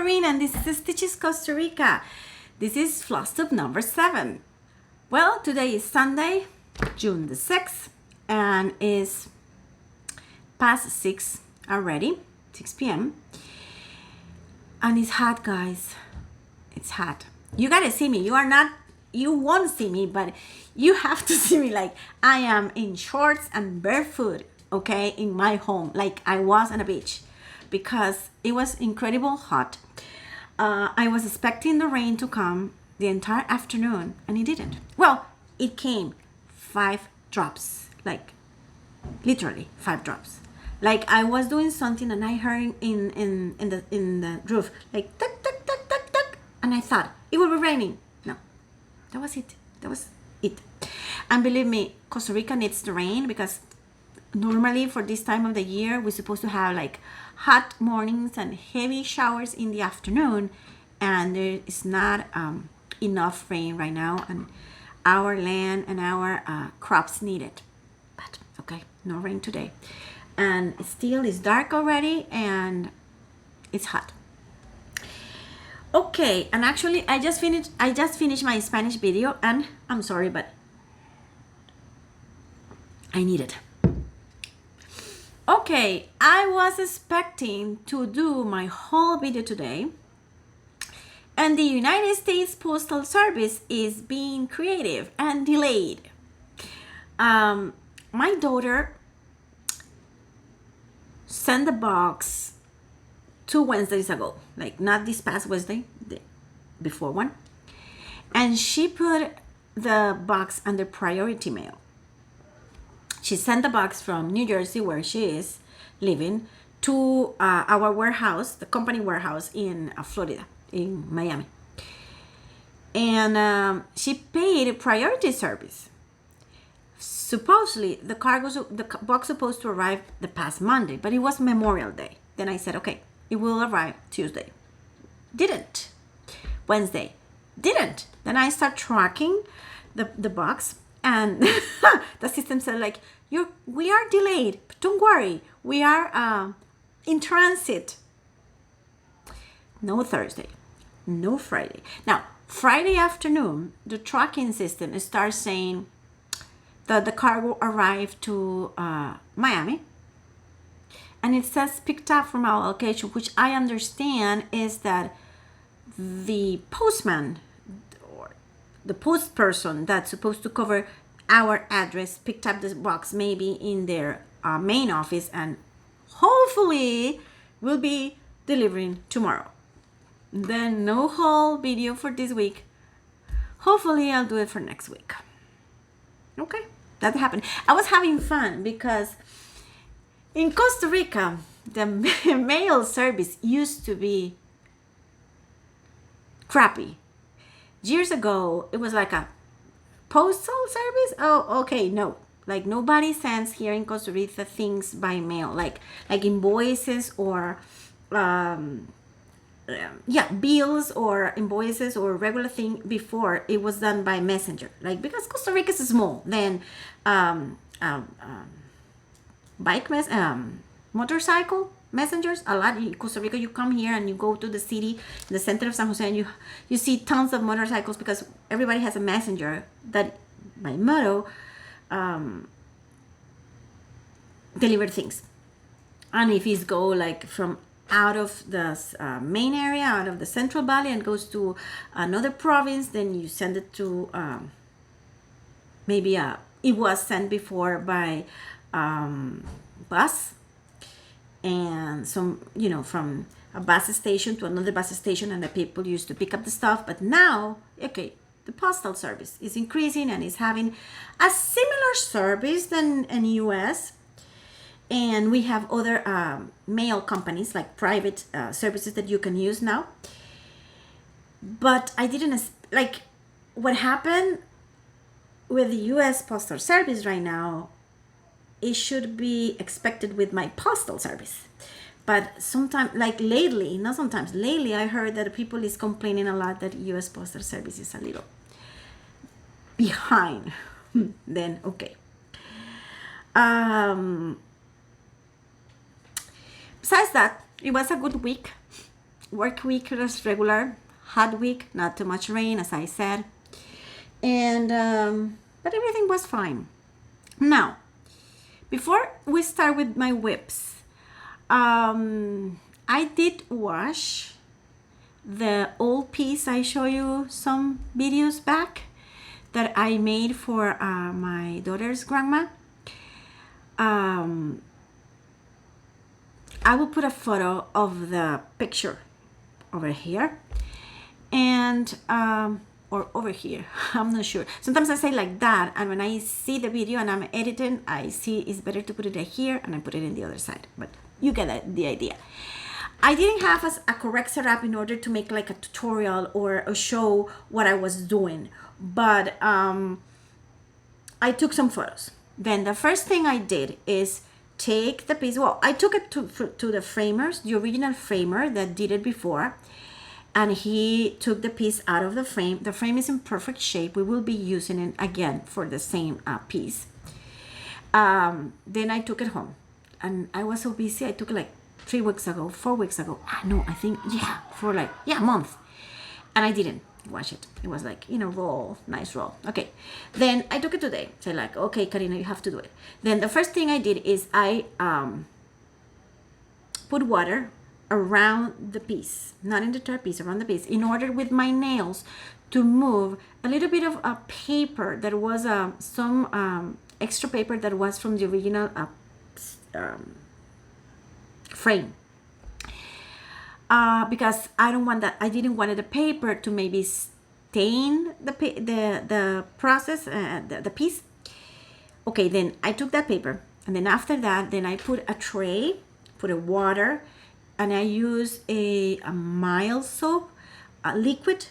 Karinna and this is Stitches Costa Rica. This is floss tube number 7. Well, today is Sunday, June the 6th, and it's past 6 already, 6 p.m. And it's hot, guys. It's hot. You gotta see me. You won't see me, but you have to see me. Like, I am in shorts and barefoot, okay, in my home, like I was on a beach, because it was incredible hot. I was expecting the rain to come the entire afternoon, and it didn't. Well, it came 5 drops, like literally 5 drops. Like I was doing something and I heard in the roof like tuck tuck tuck tuck tuck, and I thought it will be raining. No, that was it. That was it. And believe me, Costa Rica needs the rain, because normally for this time of the year we're supposed to have like hot mornings and heavy showers in the afternoon, and there is not enough rain right now, and our land and our crops need it. But okay, no rain today, and still it's dark already and it's hot. Okay, and actually I just finished my Spanish video, and I'm sorry, but I need it. Okay, I was expecting to do my whole video today, and the United States Postal Service is being creative and delayed. My daughter sent the box 2 Wednesdays ago, like not this past Wednesday, the before one, and she put the box under priority mail. She sent the box from New Jersey, where she is living, to our warehouse, the company warehouse in Florida, in Miami. And she paid priority service. Supposedly, the box supposed to arrive the past Monday, but it was Memorial Day. Then I said, okay, it will arrive Tuesday. Didn't. Wednesday. Didn't. Then I start tracking the box, and the system said like, we are delayed, but don't worry, we are in transit. No Thursday, no Friday. Now, Friday afternoon, the tracking system starts saying that the cargo arrived to Miami, and it says picked up from our location, which I understand is that the postman or the post person that's supposed to cover our address picked up this box maybe in their main office, and hopefully will be delivering tomorrow. Then no whole video for this week. Hopefully I'll do it for next week. Okay, that happened. I was having fun because in Costa Rica the mail service used to be crappy. Years ago it was like a postal service. Oh, okay, no, like nobody sends here in Costa Rica things by mail, like invoices or bills or invoices or regular thing. Before it was done by messenger, like because Costa Rica is small, then motorcycle messengers a lot in Costa Rica. You come here and you go to the city, the center of San Jose, and you see tons of motorcycles, because everybody has a messenger that by motto deliver things. And if it's go like from out of the main area, out of the Central Valley, and goes to another province, then you send it to maybe it was sent before by bus, and some, from a bus station to another bus station, and the people used to pick up the stuff. But now, okay, the postal service is increasing and is having a similar service than in US. And we have other mail companies, like private services that you can use now. But I didn't, like, what happened with the US Postal Service right now, it should be expected with my postal service. But sometimes, like lately, not sometimes, lately I heard that people is complaining a lot that US Postal Service is a little behind. Then, okay. Besides that, it was a good week. work week was regular, hot week, not too much rain, as I said. And, but everything was fine. Now, before we start with my whips, I did wash the old piece I show you some videos back that I made for my daughter's grandma. I will put a photo of the picture over here and or over here, I'm not sure. Sometimes I say like that, and when I see the video and I'm editing, I see it's better to put it here and I put it in the other side, but you get the idea. I didn't have a correct setup in order to make like a tutorial or a show what I was doing, but I took some photos. Then the first thing I did is take the piece. Well, I took it to the framers, the original framer that did it before, and he took the piece out of the frame. The frame is in perfect shape. We will be using it again for the same piece. Then I took it home, and I was so busy. I took it like 3 weeks ago, 4 weeks ago. No, I think, for like, a month. And I didn't wash it. It was like, roll, nice roll. Okay. Then I took it today. So like, okay, Karinna, you have to do it. Then the first thing I did is I put water around the piece, not in the entire piece, around the piece, in order with my nails to move a little bit of a paper that was some extra paper that was from the original frame, because I didn't want the paper to maybe stain the process, the piece. Okay, then I took that paper, and then after that, then I put a tray, put a water, and I use a mild soap, liquid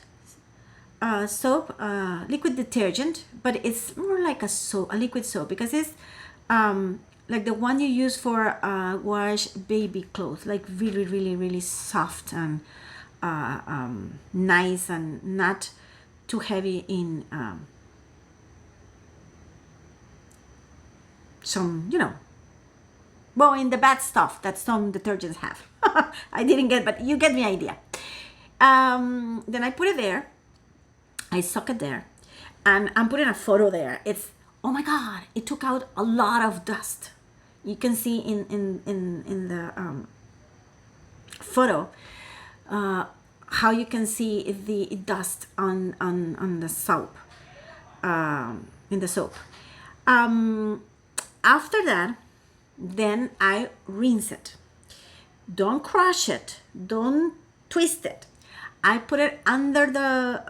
soap, liquid detergent, but it's more like a liquid soap, because it's like the one you use for wash baby clothes, like really, really, really soft and nice and not too heavy in some, well, in the bad stuff that some detergents have. I didn't get, but you get the idea. Then I put it there. I soak it there, and I'm putting a photo there. It's, oh my God, it took out a lot of dust. You can see in the photo how you can see the dust on the soap, in the soap. After that, then I rinse it. Don't crush it. Don't twist it. I put it under the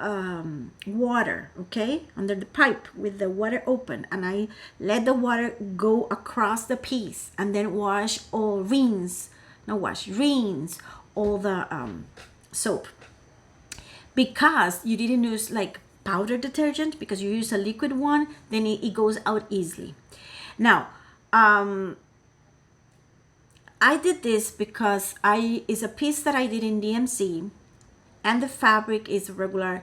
water, okay? Under the pipe with the water open. And I let the water go across the piece. And then rinse all the soap. Because you didn't use like powder detergent, because you use a liquid one, then it goes out easily. Now, I did this because it's a piece that I did in DMC, and the fabric is regular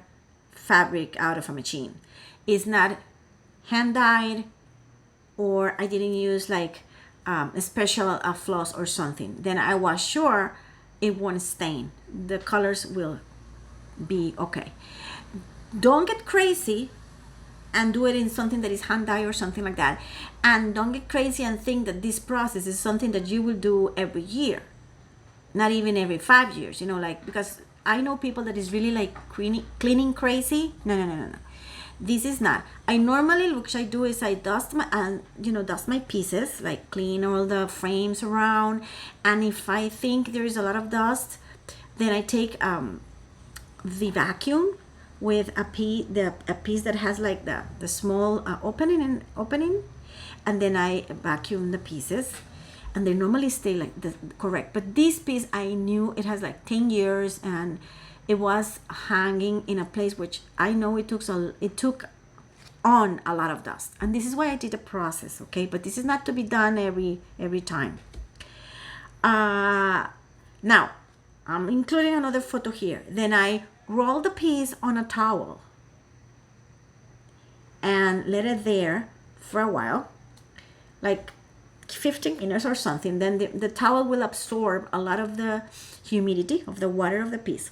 fabric out of a machine. It's not hand dyed, or I didn't use like a special floss or something. Then I was sure it won't stain. The colors will be okay. Don't get crazy and do it in something that is hand dyed or something like that. And don't get crazy and think that this process is something that you will do every year, not even every 5 years, like, because I know people that is really like cleaning crazy. No. This is not. I normally, what I do is I dust my pieces, like clean all the frames around. And if I think there is a lot of dust, then I take the vacuum with a piece that has like the small opening, and then I vacuum the pieces, and they normally stay like correct. But this piece, I knew it has like 10 years, and it was hanging in a place which I know it took on a lot of dust, and this is why I did the process, okay? But this is not to be done every time. Now I'm including another photo here. Then I roll the piece on a towel and let it there for a while, like 15 minutes or something, then the towel will absorb a lot of the humidity of the water of the piece.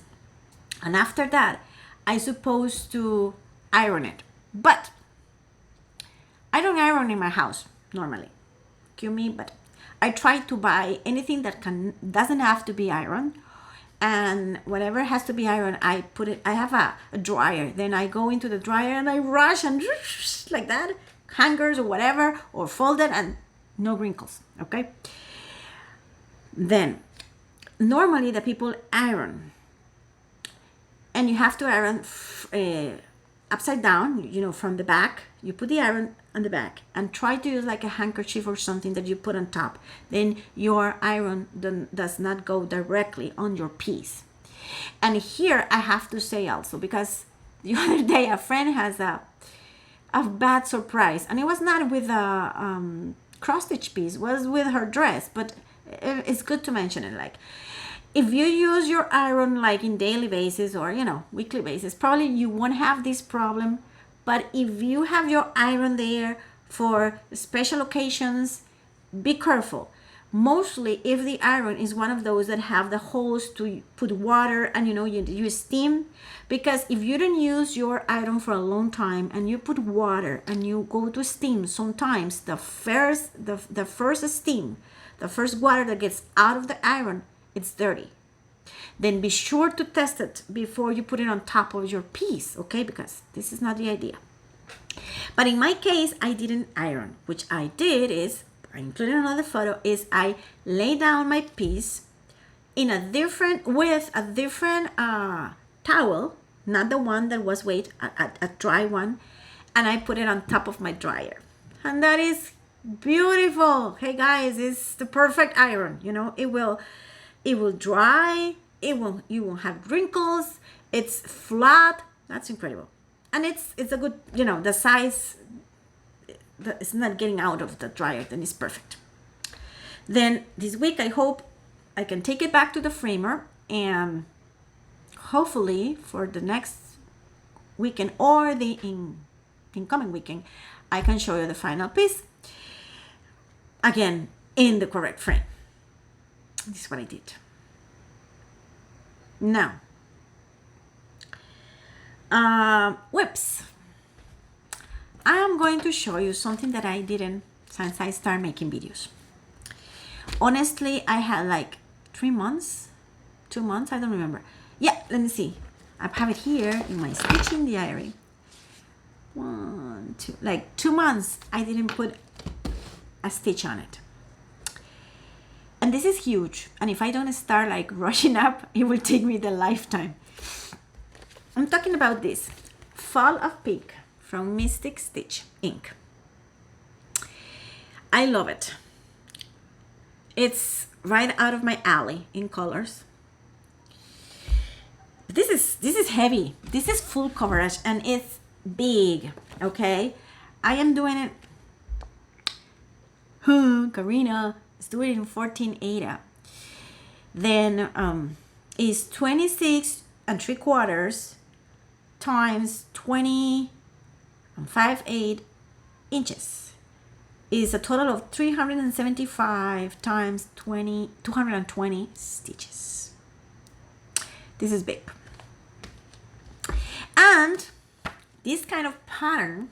And after that, I'm supposed to iron it. But I don't iron in my house normally. Excuse me, but I try to buy anything that doesn't have to be ironed. And whatever has to be ironed, I put it, I have a dryer. Then I go into the dryer and I rush and like that, hangers or whatever, or fold it and no wrinkles, okay? Then, normally the people iron. And you have to iron upside down, you know, from the back. You put the iron on the back and try to use like a handkerchief or something that you put on top. Then your iron does not go directly on your piece. And here I have to say also, because the other day a friend has a bad surprise, and it was not with a cross stitch piece, it was with her dress, but it's good to mention it. Like, if you use your iron like in daily basis or, you know, weekly basis, probably you won't have this problem. But if you have your iron there for special occasions, be careful. Mostly if the iron is one of those that have the holes to put water and, you know, you steam. Because if you don't use your iron for a long time and you put water and you go to steam, sometimes the first steam, the first water that gets out of the iron, it's dirty. Then be sure to test it before you put it on top of your piece, okay? Because this is not the idea. But in my case, I didn't iron. Which I did is, I included another photo, is I lay down my piece in a different towel, not the one that was wet, a dry one, and I put it on top of my dryer. And that is beautiful. Hey guys, it's the perfect iron. You know, it will dry. You won't have wrinkles. It's flat. That's incredible. And it's a good, you know, the size, it's not getting out of the dryer, then it's perfect. Then this week, I hope I can take it back to the framer, and hopefully for the next weekend or the incoming weekend, I can show you the final piece. Again, in the correct frame. This is what I did. Now, whips. I am going to show you something that I didn't since I started making videos. Honestly, I had like 3 months, 2 months, I don't remember. Yeah, let me see. I have it here in my stitching diary. 1, 2, like 2 months I didn't put a stitch on it. And this is huge. And if I don't start like rushing up, it will take me the lifetime. I'm talking about this Fall of Pink from Mystic Stitch ink. I love it. It's right out of my alley in colors. This is heavy. This is full coverage and it's big. Okay, I am doing it. Karinna is doing it in 14/8. Then is 26 3/4 times 20 5/8 inches. Is a total of 375 times 220 stitches. This is big. And this kind of pattern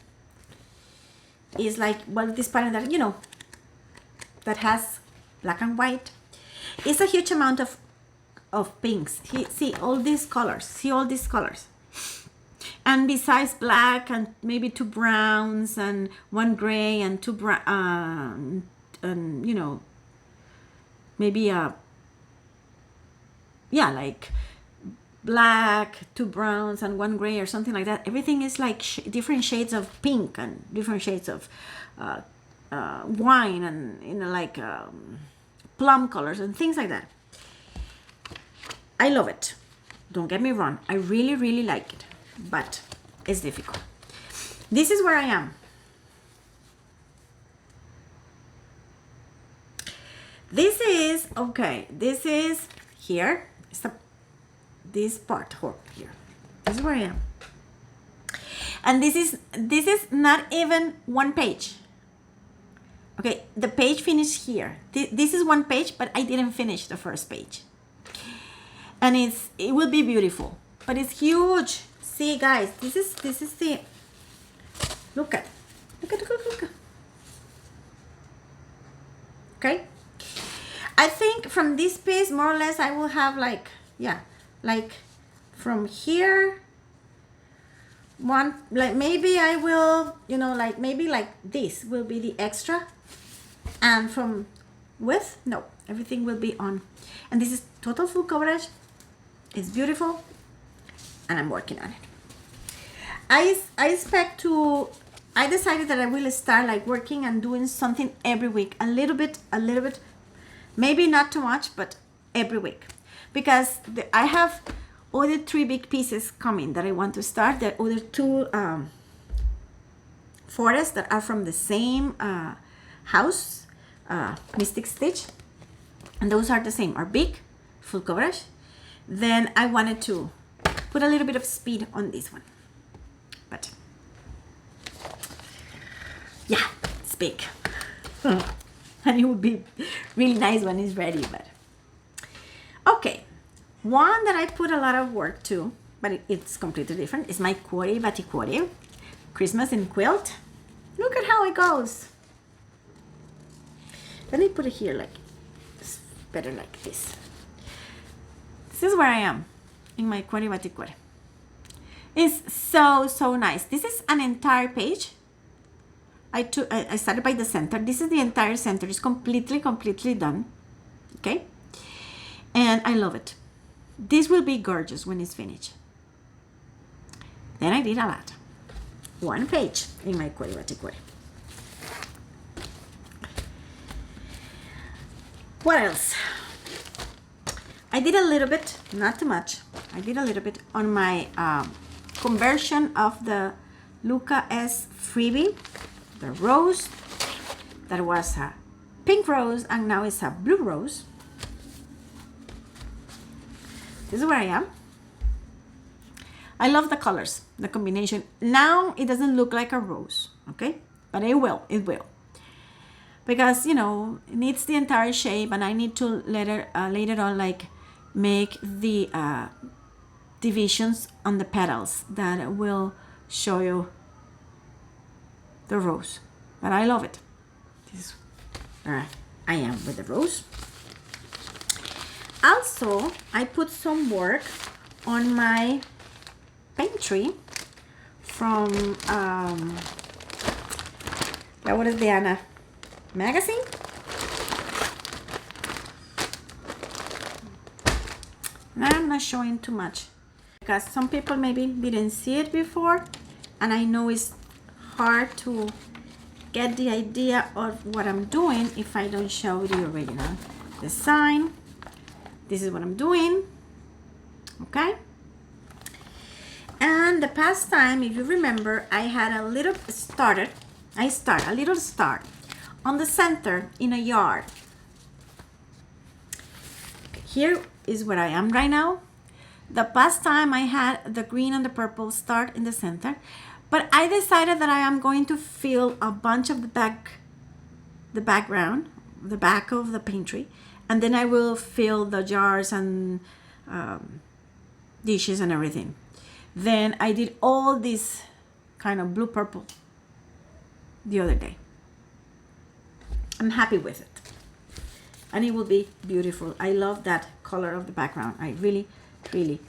is like, well, this pattern that, you know, that has black and white. It's a huge amount of pinks. See all these colors. See all these colors. And besides black and maybe 2 browns and 1 gray and 2 brown, and you know, maybe like black, 2 browns and 1 gray or something like that. Everything is like different shades of pink and different shades of wine and, you know, like plum colors and things like that. I love it. Don't get me wrong. I really, really like it. But it's difficult. This is where I am. This is, okay, this is here. It's this part here. This is where I am. And this is not even 1 page. Okay, the page finished here. This is one page, but I didn't finish the first page. And it will be beautiful, but it's huge. See, guys, this is the, look at. Okay, I think from this piece, more or less, I will have like, yeah, like from here, one, like maybe I will, you know, like maybe like this will be the extra, and from width, no, everything will be on. And this is total full coverage. It's beautiful, and I'm working on it. I expect to, I decided that I will start like working and doing something every week, a little bit, maybe not too much, but every week, because I have other 3 big pieces coming that I want to start. The other 2 forests that are from the same house, Mystic Stitch, and those are the same, are big, full coverage. Then I wanted to put a little bit of speed on this one, but yeah, it's big. And it would be really nice when it's ready. But okay, one that I put a lot of work to, but it's completely different, is my Cuore Batticuore Christmas in Quilt. Look at how it goes. Let me put it here, like it's better like this. This is where I am in my Cuore Batticuore. It's so nice. This is an entire page. I started by the center. This is the entire center. It's completely done. Okay, and I love it. This will be gorgeous when it's finished. Then I did a lot. One page in my Cuore Batticuore. What else? I did a little bit, not too much. I did a little bit on my conversion of the Luca S Freebie, the rose that was a pink rose and now it's a blue rose. This is where I am. I love the colors, the combination. Now it doesn't look like a rose, okay? But it will. Because, you know, it needs the entire shape, and I need to later on like make the divisions on the petals that will show you the rose. But I love it. This is where I am with the rose. Also, I put some work on my Pantry from what is the Anna magazine? I'm not showing too much because some people maybe didn't see it before, and I know it's hard to get the idea of what I'm doing if I don't show the original design. This is what I'm doing, okay? And the past time, if you remember, I had a little a little star on the center in a yard. Here is where I am right now. The past time I had the green and the purple start in the center, but I decided that I am going to fill a bunch of the background, the back of the pantry, and then I will fill the jars and dishes and everything. Then I did all this kind of blue purple the other day. I'm happy with it, and it will be beautiful. I love that color of the background. I really like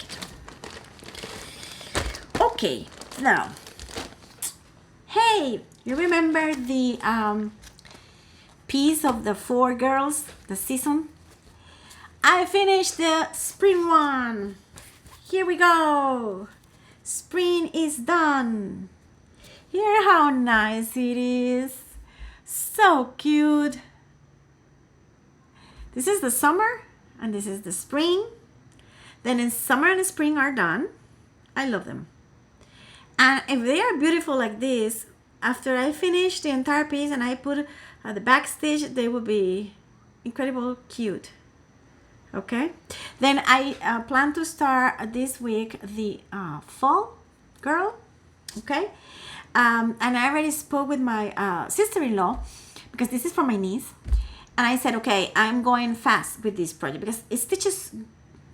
it. Okay, now, hey, you remember the piece of the 4 girls, the season? I finished the spring one. Here we go. Spring is done. Hear how nice it is. So cute. This is the summer and this is the spring. Then in summer and spring are done. I love them. And if they are beautiful like this, after I finish the entire piece and I put the back stitch, they will be incredible cute. Okay, then I plan to start this week the fall girl. Okay, And I already spoke with my sister-in-law, because this is for my niece. And I said, okay, I'm going fast with this project because it stitches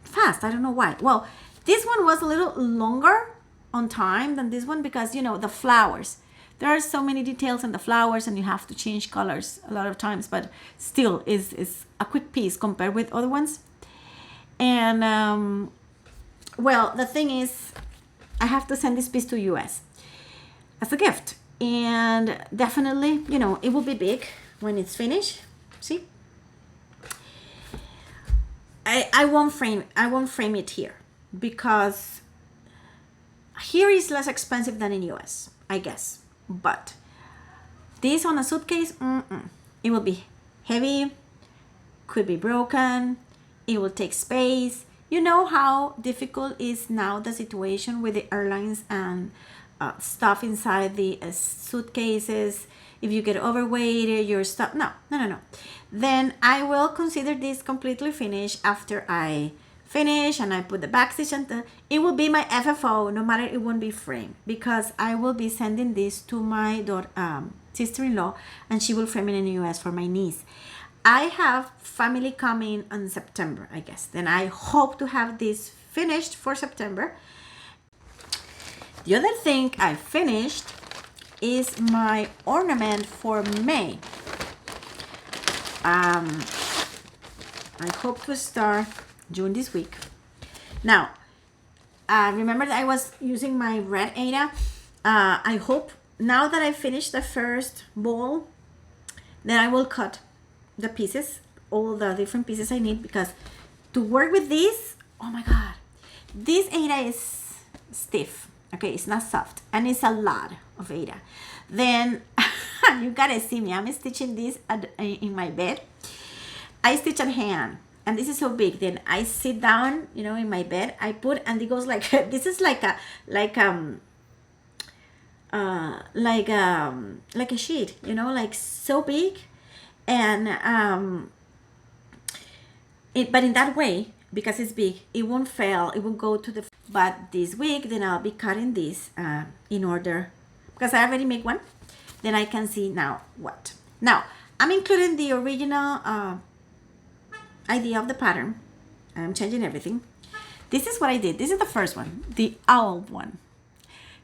fast. I don't know why. Well, this one was a little longer on time than this one because, you know, the flowers. There are so many details in the flowers and you have to change colors a lot of times, but still is a quick piece compared with other ones. And, well, the thing is, I have to send this piece to US as a gift. And definitely, you know, it will be big when it's finished. See? I won't frame it here because here is less expensive than in US, I guess. But this on a suitcase, it will be heavy, could be broken, it will take space. You know how difficult is now the situation with the airlines and stuff inside the suitcases. If you get overweight, your stuff, no. Then I will consider this completely finished after I finish and I put the back stitch, and it will be my FFO, no matter, it won't be framed, because I will be sending this to my sister-in-law, and she will frame it in the US for my niece. I have family coming in September, I guess. Then I hope to have this finished for September. The other thing I finished is my ornament for May. I hope to start June this week. Now, remember that I was using my red Ada. I hope now that I finished the first ball, then I will cut the pieces, all the different pieces I need, because to work with this, oh my god, this Ada is stiff. Okay, it's not soft, and it's a lot of Ada. Then you gotta see me. I'm stitching this in my bed. I stitch at hand, and this is so big. Then I sit down, you know, in my bed. I put, and it goes like this is like a sheet, you know, like so big, and but in that way, because it's big, it won't fail. It won't go to the. But this week, then I'll be cutting this in order, because I already make one. Then I can see now what. Now, I'm including the original idea of the pattern. I'm changing everything. This is what I did. This is the first one, the owl one.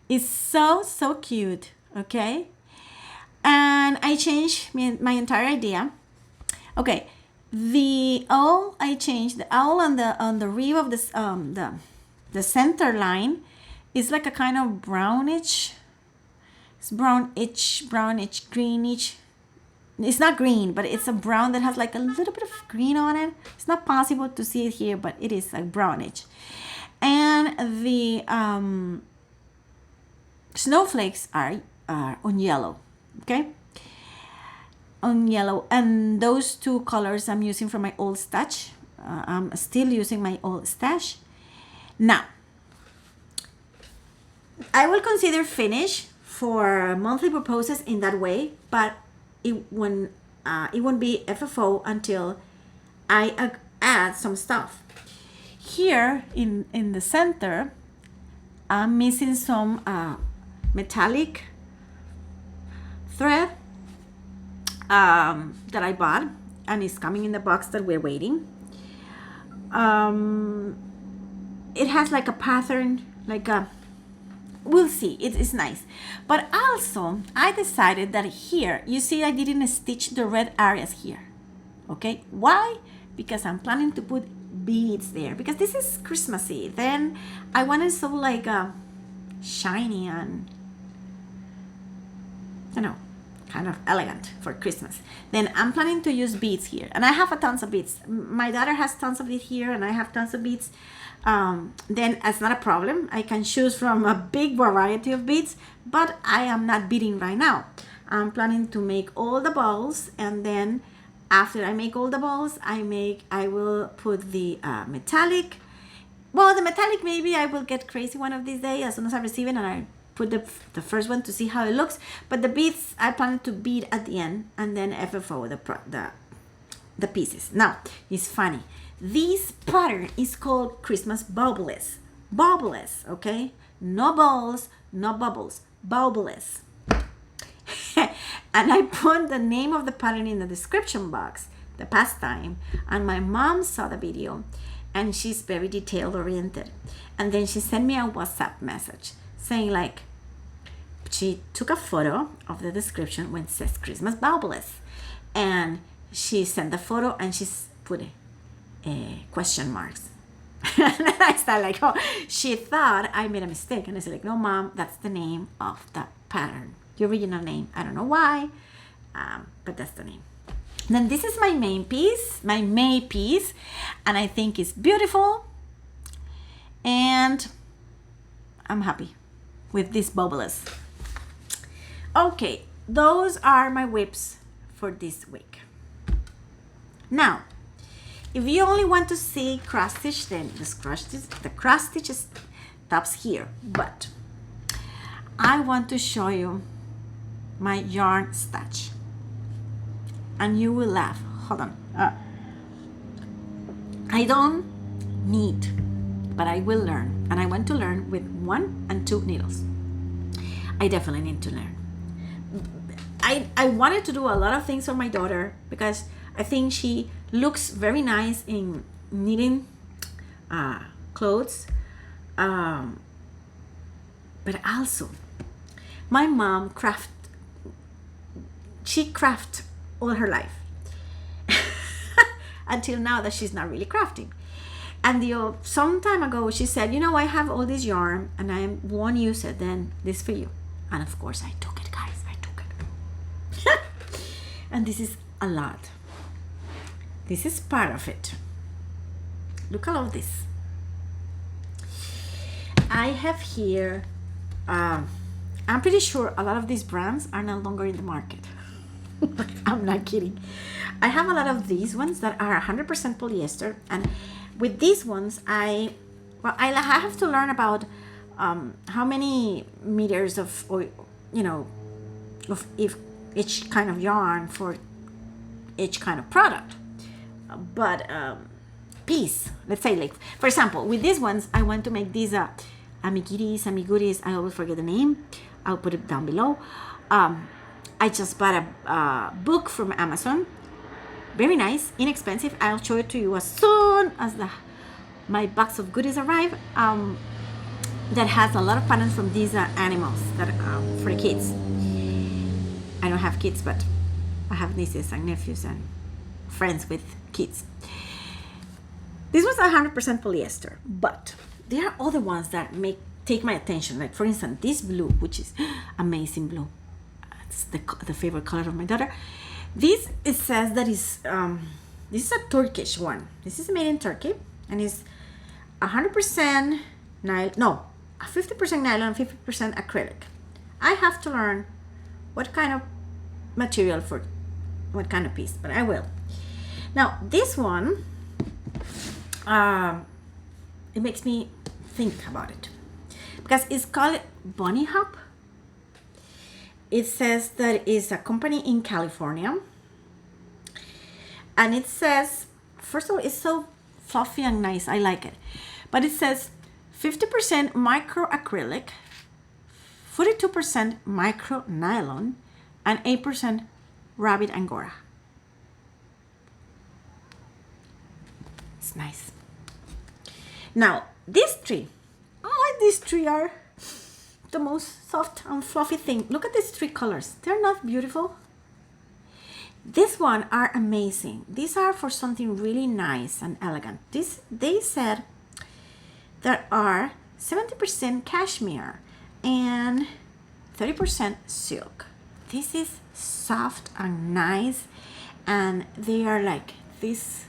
It's so cute, okay? And I changed my entire idea. Okay, the owl, I changed the owl on the rib of this the center line is like a kind of brownish. It's brownish, greenish. It's not green, but it's a brown that has like a little bit of green on it. It's not possible to see it here, but it is like brownish. And the snowflakes are on yellow, okay? On yellow, and those two colors I'm using from my old stash. I'm still using my old stash. Now, I will consider finish for monthly proposals in that way, but it won't be FFO until I add some stuff. Here in the center, I'm missing some metallic thread that I bought, and it's coming in the box that we're waiting. It has like a pattern, like a, we'll see, it is nice. But also, I decided that here, you see I didn't stitch the red areas here, okay? Why? Because I'm planning to put beads there, because this is Christmassy. Then I wanted so like shiny and, you know, kind of elegant for Christmas. Then I'm planning to use beads here, and I have a tons of beads. My daughter has tons of it here, and I have tons of beads. Then it's not a problem. I can choose from a big variety of beads, but I am not beading right now. I'm planning to make all the balls, and then after I make all the balls, I will put the metallic. Well, the metallic, maybe I will get crazy one of these days as soon as I receive it, and I put the first one to see how it looks. But the beads, I plan to bead at the end, and then FFO the pieces. Now, it's funny. This pattern is called Christmas Baubles. Baubles, okay? No balls, no bubbles. Baubles. And I put the name of the pattern in the description box, the pastime, and my mom saw the video, and she's very detail oriented. And then she sent me a WhatsApp message saying like, she took a photo of the description when it says Christmas Baubles, and she sent the photo and she put question marks. And I started like, oh, she thought I made a mistake. And I said like, no, Mom, that's the name of the pattern, the original name. I don't know why, but that's the name. And then this is my main piece, my May piece, and I think it's beautiful, and I'm happy with these bubbles. Okay, those are my whips for this week. Now, if you only want to see cross stitch, then the cross stitch stops here. But I want to show you my yarn stash, and you will laugh. Hold on. I don't need, but I will learn, and I want to learn with 1 and 2 needles. I definitely need to learn. I wanted to do a lot of things for my daughter because I think she looks very nice in knitting clothes, but also my mom she crafts all her life until now that she's not really crafting. And some time ago she said, you know, I have all this yarn and I won't use it, then this for you. And of course I took it, guys. I took it. And this is a lot. This is part of it. Look at all this. I have here, I'm pretty sure a lot of these brands are no longer in the market. I'm not kidding. I have a lot of these ones that are 100% polyester, and with these ones I have to learn about how many meters of each kind of yarn for each kind of product. But piece, let's say, like for example, with these ones I want to make these amiguris. I always forget the name. I'll put it down below. I just bought a book from Amazon, very nice, inexpensive. I'll show it to you as soon as my box of goodies arrive. That has a lot of patterns from these animals that for the kids. I don't have kids, but I have nieces and nephews and friends with kids. This was 100% polyester, but there are other ones that take my attention. Like for instance, this blue, which is amazing blue. It's the favorite color of my daughter. This, it says that is this is a Turkish one. This is made in Turkey and is 100% nylon. No, 50% nylon, 50% acrylic. I have to learn what kind of material for what kind of piece, but I will. Now this one, it makes me think about it because it's called Bunny Hop. It says that it's a company in California, and it says, first of all, it's so fluffy and nice. I like it, but it says 50% micro acrylic, 42% micro nylon, and 8% rabbit angora. It's nice. Now these three are the most soft and fluffy thing. Look at these 3 colors. They're not beautiful. This one are amazing. These are for something really nice and elegant. They said there are 70% cashmere and 30% silk. This is soft and nice, and they are like this,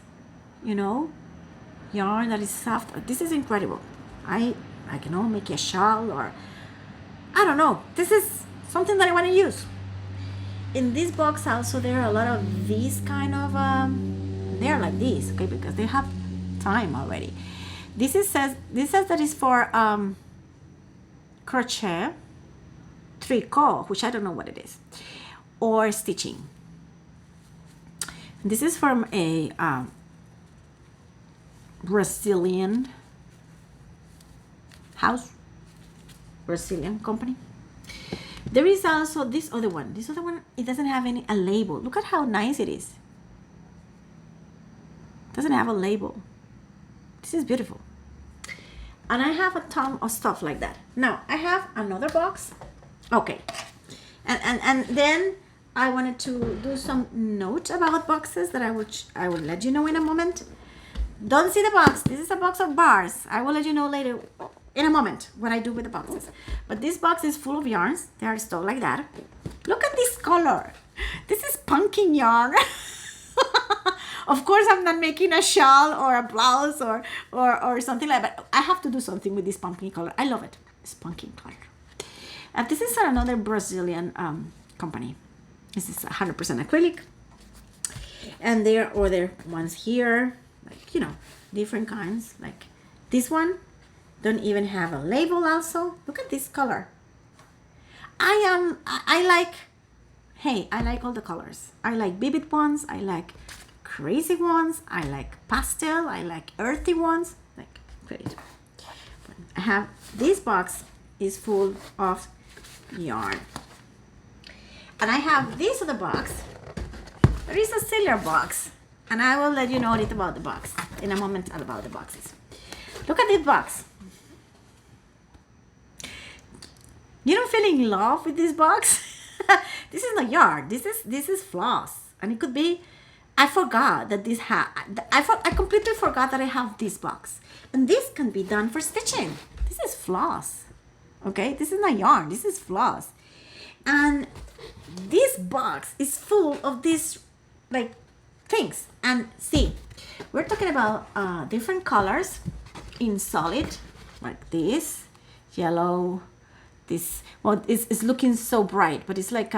yarn that is soft. This is incredible. I can make a shawl, or I don't know. This is something that I want to use. In this box also there are a lot of these kind of they're like these, okay, because they have time already. This says that is for crochet, tricot, which I don't know what it is, or stitching. This is from a Brazilian company. There is also this other one. This other one, it doesn't have a label. Look at how nice it is. Doesn't have a label. This is beautiful. And I have a ton of stuff like that. Now I have another box. Okay. And then I wanted to do some note about boxes that I will let you know in a moment. Don't see the box. This is a box of bars. I will let you know later in a moment what I do with the boxes. But this box is full of yarns. They are stuck like that. Look at this color. This is pumpkin yarn. Of course, I'm not making a shawl or a blouse or something like that. I have to do something with this pumpkin color. I love it. It's pumpkin color. This is another Brazilian company. This is 100% acrylic. And there are other ones here, like, you know, different kinds. Like this one, don't even have a label also. Look at this color. I like all the colors. I like vivid ones. I like crazy ones. I like pastel. I like earthy ones. Like, great. I have, this box is full of yarn. And I have this other box. There is a silver box. And I will let you know a little about the box in a moment about the boxes. Look at this box. You don't feel in love with this box? This is not yarn. This is floss. And it could be, I forgot that this I completely forgot that I have this box. And this can be done for stitching. This is floss. Okay, this is not yarn. This is floss. And this box is full of these like things. And see, we're talking about different colors in solid, like this yellow. This, well, it's looking so bright, but it's like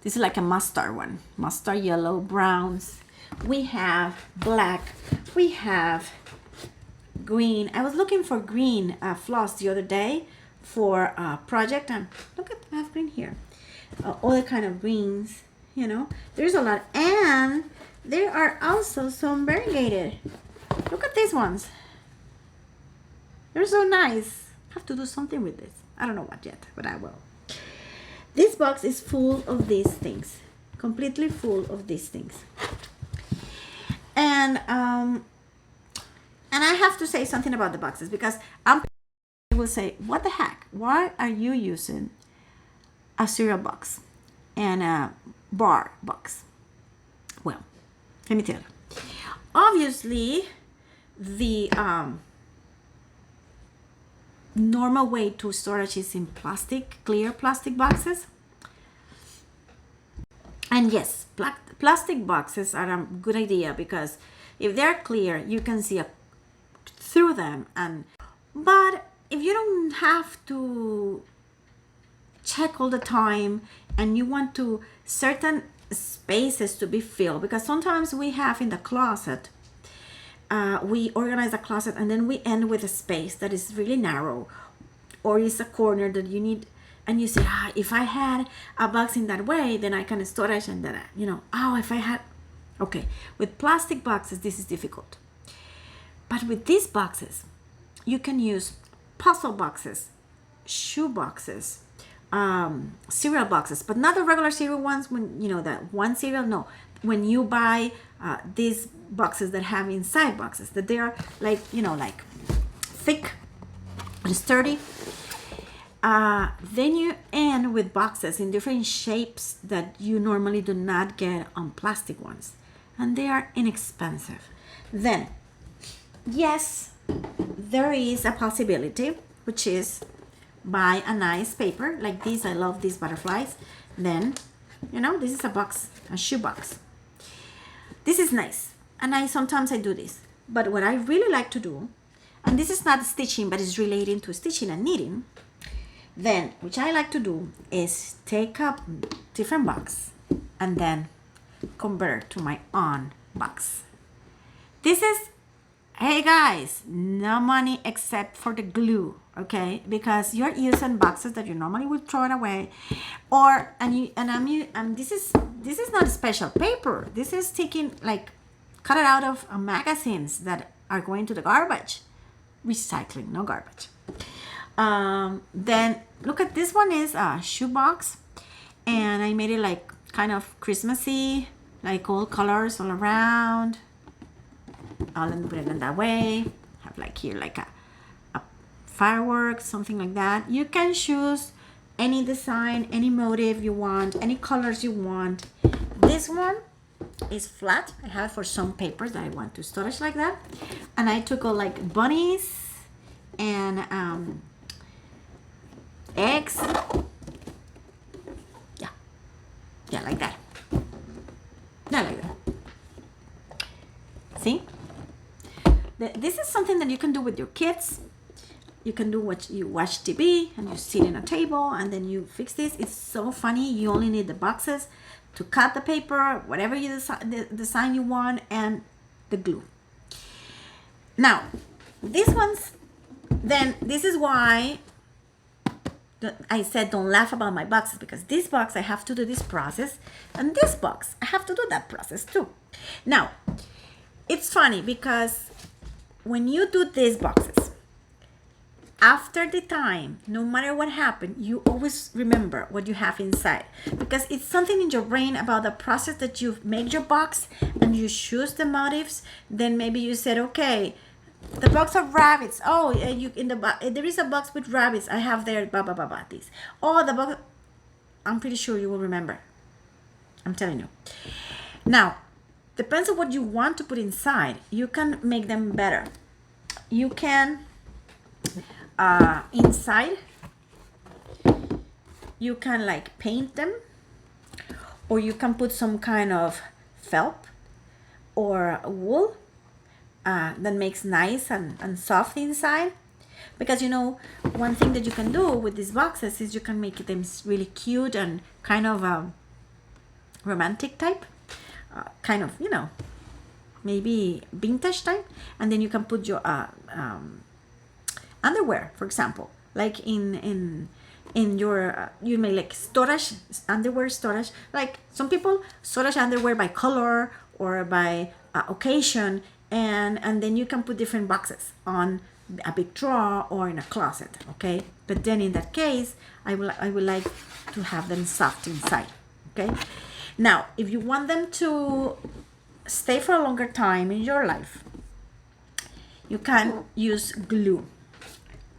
this is like a mustard one, mustard yellow, browns. We have black. We have green. I was looking for green floss the other day for a project, and look at, I have green here. Other kind of greens, you know. There's a lot, and there are also some variegated. Look at these ones. They're so nice. I have to do something with this. I don't know what yet, but I will. This box is full of these things, completely full of these things. And I have to say something about the boxes, because I will say, what the heck? Why are you using a cereal box and a bar box? Well, let me tell you. Obviously, the normal way to storage is in plastic, clear plastic boxes. And yes, plastic boxes are a good idea, because if they're clear, you can see through them. But if you don't have to check all the time and you want to certain spaces to be filled, because sometimes we have in the closet, we organize a closet and then we end with a space that is really narrow, or is a corner that you need, and you say, if I had a box in that way, then I can storage, and then, you know, if I had, okay. With plastic boxes, this is difficult. But with these boxes, you can use puzzle boxes, shoe boxes, cereal boxes, but not the regular cereal ones, when, you know, that one cereal, no. When you buy these boxes that have inside boxes, that they are like, you know, like thick and sturdy. Then you end with boxes in different shapes that you normally do not get on plastic ones. And they are inexpensive. Then, yes, there is a possibility, which is buy a nice paper like this. I love these butterflies. Then, you know, this is a box, a shoe box. This is nice, and sometimes I do this. But what I really like to do, and this is not stitching, but it's relating to stitching and knitting, then, which I like to do, is take a different box and then convert to my own box. This is, hey guys, no money except for the glue, okay? Because you're using boxes that you normally would throw it away, or this is not special paper. This is taking, like, cut it out of magazines that are going to the garbage. Recycling, no garbage. Then look at this one is a shoebox, and I made it like kind of Christmassy, like all colors all around. I'll put it in that way. Have like here like a fireworks, something like that. You can choose any design, any motive you want, any colors you want. This one is flat. I have it for some papers that I want to storage like that. And I took all like bunnies and eggs. Yeah, like that. Yeah, like that. See? This is something that you can do with your kids. You can do what you watch TV and you sit in a table and then you fix this. It's so funny. You only need the boxes to cut the paper, whatever you design you want, and the glue. Now, these ones, then this is why I said don't laugh about my boxes, because this box I have to do this process, and this box I have to do that process too. Now, it's funny because when you do these boxes, after the time, no matter what happened, you always remember what you have inside, because it's something in your brain about the process that you make your box and you choose the motifs. Then maybe you said, okay, the box of rabbits. Oh, you in the there is a box with rabbits. I have there blah blah blah blah this. Oh, the box. I'm pretty sure you will remember. I'm telling you. Now, depends on what you want to put inside. You can make them better. You can. Inside you can like paint them, or you can put some kind of felt or wool that makes nice and soft inside, because you know one thing that you can do with these boxes is you can make them really cute and kind of romantic type, kind of, you know, maybe vintage type, and then you can put your underwear, for example, like in your you may like storage underwear storage, like some people storage underwear by color or by occasion, and then you can put different boxes on a big drawer or in a closet. Okay, but then in that case I would like to have them soft inside. Okay, now if you want them to stay for a longer time in your life, you can use glue.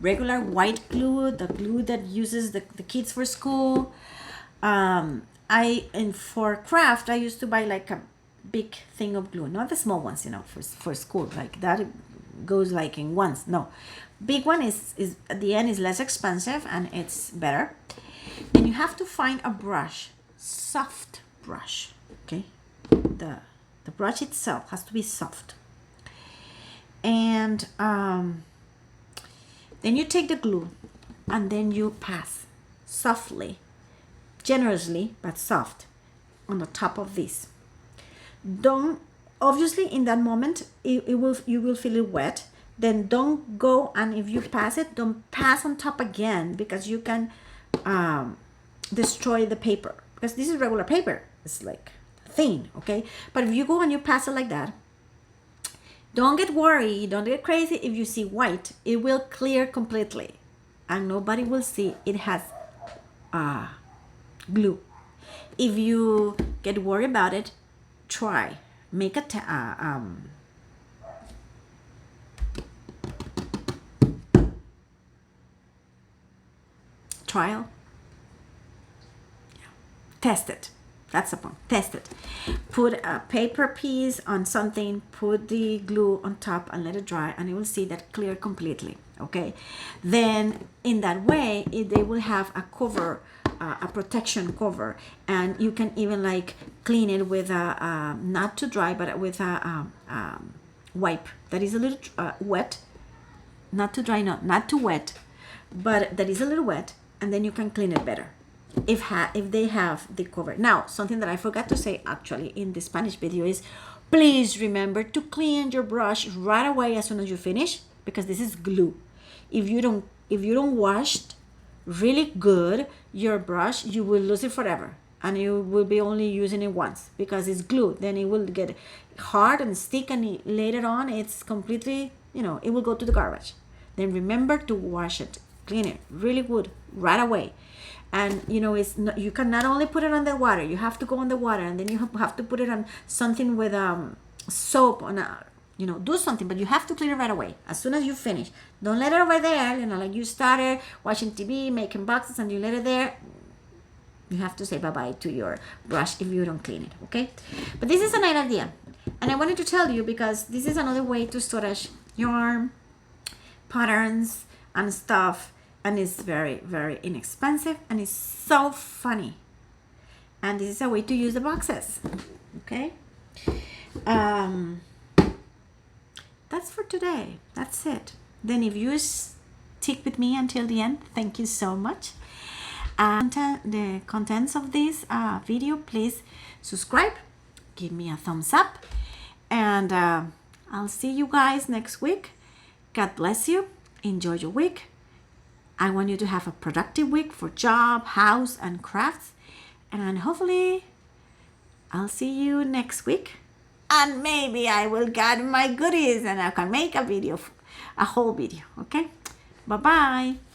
Regular white glue, the glue that uses the kids for school. And for craft I used to buy like a big thing of glue, not the small ones, you know, for school, like that goes like in once. No, big one is at the end is less expensive and it's better. And you have to find a brush, soft brush. Okay, the brush itself has to be soft. And then you take the glue and then you pass softly, generously but soft, on the top of this. Don't, obviously in that moment you will feel it wet. Then don't go, and if you pass it, don't pass on top again, because you can destroy the paper, because this is regular paper. It's like thin, okay? But if you go and you pass it like that, don't get worried, don't get crazy if you see white. It will clear completely and nobody will see it has glue. If you get worried about it, try. Make a trial. Yeah. Test it. That's the point. Test it. Put a paper piece on something, put the glue on top and let it dry, and you will see that clear completely. Okay, then in that way they will have a cover, a protection cover, and you can even like clean it with a not too dry, but with a wipe that is a little wet, not too dry, not too wet, but that is a little wet, and then you can clean it better if they have the cover. Now, something that I forgot to say actually in the Spanish video is, please remember to clean your brush right away as soon as you finish, because this is glue. If you don't wash really good your brush, you will lose it forever and you will be only using it once, because it's glue. Then it will get hard and stick, and later on it's completely, you know, it will go to the garbage. Then remember to wash it clean it really good right away. And you know, it's not, you can not only put it on the water, you have to go on the water, and then you have to put it on something with soap on a, you know, do something, but you have to clean it right away as soon as you finish. Don't let it over there, you know, like you started watching TV, making boxes, and you let it there. You have to say bye-bye to your brush if you don't clean it, okay? But this is a nice idea, and I wanted to tell you because this is another way to storage yarn, patterns, and stuff, and it's very, very inexpensive, and it's so funny. And this is a way to use the boxes, okay? That's for today. That's it. Then if you stick with me until the end, thank you so much. And the contents of this video, please subscribe, give me a thumbs up, and I'll see you guys next week. God bless you. Enjoy your week. I want you to have a productive week for job, house, and crafts. And hopefully I'll see you next week. And maybe I will get my goodies and I can make a video, a whole video. Okay? Bye-bye.